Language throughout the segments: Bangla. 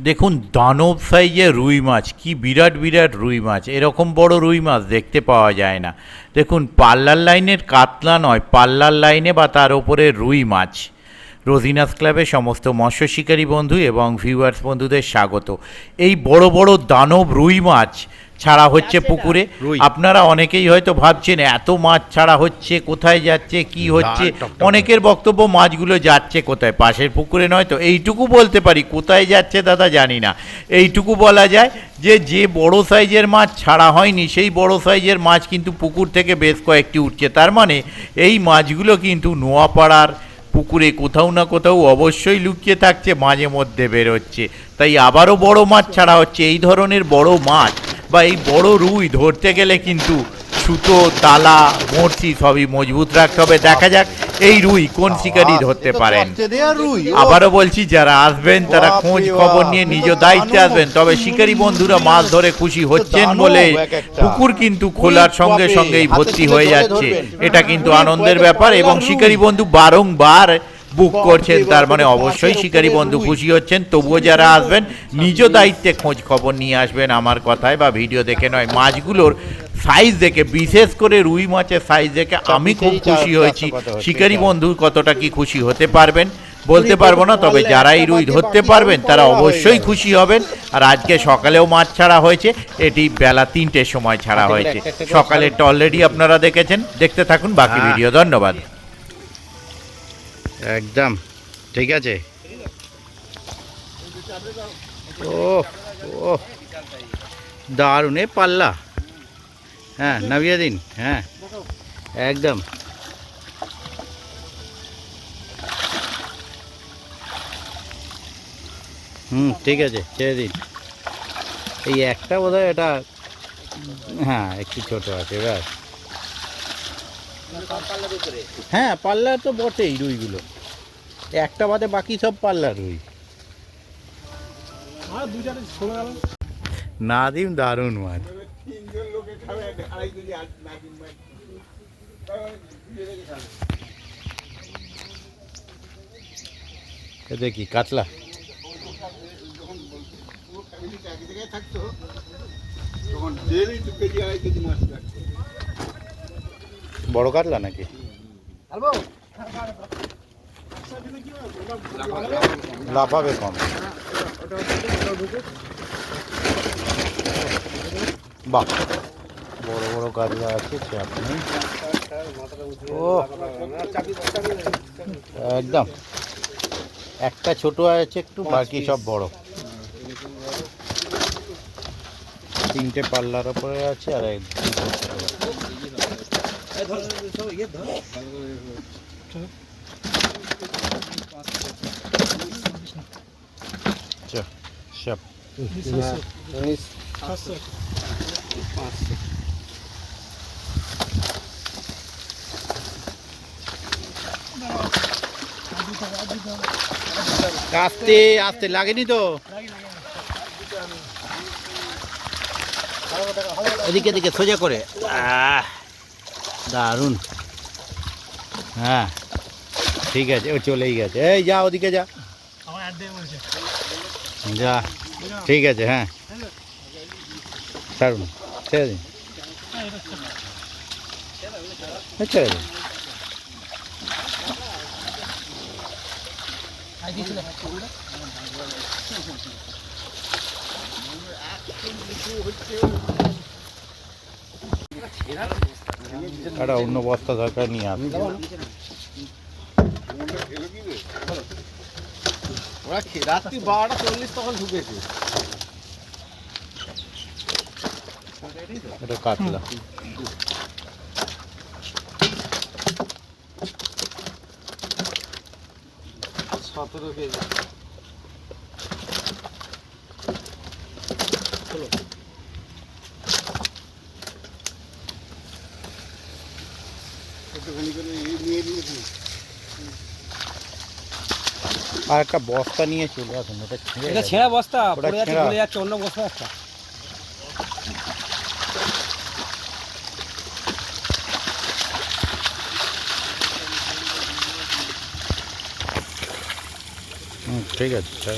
দেখুন দানব সাইজের রুই মাছ, কি বিরাট বিরাট রুই মাছ, এরকম বড় রুই মাছ দেখতে পাওয়া যায় না। দেখুন পাল্লার লাইনের কাতলা নয়, পাল্লার লাইনে বা তার ওপরে রুই মাছ। রোজিনাস ক্লাবের সমস্ত মৎস্য শিকারী বন্ধু এবং ভিউয়ার্স বন্ধুদের স্বাগত। এই বড় বড় দানব রুই মাছ ছাড়া হচ্ছে পুকুরে। আপনারা অনেকেই হয়তো ভাবছেন এত মাছ ছাড়া হচ্ছে, কোথায় যাচ্ছে, কি হচ্ছে। অনেকের বক্তব্য মাছগুলো যাচ্ছে কোথায়, পাশের পুকুরে নয় তো। এইটুকু বলতে পারি, কোথায় যাচ্ছে দাদা জানি না। এইটুকু বলা যায় যে যে বড় সাইজের মাছ ছাড়া হয়নি সেই বড় সাইজের মাছ কিন্তু পুকুর থেকে বেশ কয়েকটি উঠছে। তার মানে এই মাছগুলো কিন্তু নোয়াপাড়ার পুকুরে কোথাও না কোথাও অবশ্যই লুকিয়ে থাকছে, মাঝে মধ্যে বেরোচ্ছে। তাই আবারও বড় মাছ ছাড়া হচ্ছে। এই ধরনের বড় মাছ বা এই বড় রুই ধরতে গেলে কিন্তু সুতো, তালা, বড়শি সবই মজবুত রাখতে হবে। দেখা যাক এই রুই কোন শিকারী ধরতে পারেন। আবারও বলছি, যারা আসবেন তারা খোঁজ খবর নিয়ে নিজ দায়িত্বে আসবেন। তবে শিকারী বন্ধুরা মাছ ধরে খুশি হচ্ছেন বলে পুকুর কিন্তু খোলার সঙ্গে সঙ্গেই ভর্তি হয়ে যাচ্ছে। এটা কিন্তু আনন্দের ব্যাপার এবং শিকারী বন্ধু বারংবার বুক করছেন, তার মানে অবশ্যই শিকারী বন্ধু খুশি হচ্ছেন। তবুও যারা আসবেন নিজ দায়িত্বে খোঁজ খবর নিয়ে আসবেন, আমার কথায় বা ভিডিও দেখে নয়। মাছগুলোর সাইজ দেখে, বিশেষ করে রুই মাছের সাইজ দেখে আমি খুব খুশি হয়েছি। শিকারী বন্ধু কতটা কি খুশি হতে পারবেন বলতে পারবো না, তবে যারা এই রুই ধরতে পারবেন তারা অবশ্যই খুশি হবেন। আর আজকে সকালেও মাছ ছাড়া হয়েছে, এটি বেলা 3টের সময় ছাড়া হয়েছে। সকালেরটা অলরেডি আপনারা দেখেছেন, দেখতে থাকুন বাকি ভিডিও। ধন্যবাদ। একদম ঠিক আছে। ও ও দারুণ এ পাল্লা। হ্যাঁ নামিয়ে দিন। হ্যাঁ একদম ঠিক আছে, ছেড়ে দিন। এই একটা বোধহয় এটা, হ্যাঁ একটু ছোট আছে ব্যাস। হ্যাঁ পাল্লা তো বটেই, রুইগুলো একটা বাদে বাকি সব পাল্লা রুই। নাদিম দারুণ মাছ। দেখি কাতলা, বড় কাতলা নাকি? লাফাবে কম। বাহ, বড় বড় কাতলা আছে, চাপ নেই। ও একদম, একটা ছোট আছে একটু, বাকি সব বড়। 3টে পাল্লার ওপরে আছে আর এক সব আস্তে আস্তে, লাগেনি তো? এদিকে এদিকে সোজা করে। দারুণ। হ্যাঁ ঠিক আছে, ও চলেই গেছে। এই যা, ওদিকে যা যা। ঠিক আছে, হ্যাঁ ছাড়ুন, ছেড়ে দিন, ছেড়ে দিন। একটা অন্য বস্তা দরকার নিয়ে আসবে। ওরা রাত্রি 12:40 তখন ঢুকেছে। এটা কাতলা। আর একটা বস্তা নিয়ে চলে আসুন। এটা ছেঁড়া বস্তা পড়ে যাচ্ছে, ভুলে যাচ্ছে অন্য বস্তা একটা। ঠিক আছে।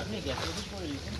আপনি গ্যাস করে দিচ্ছেন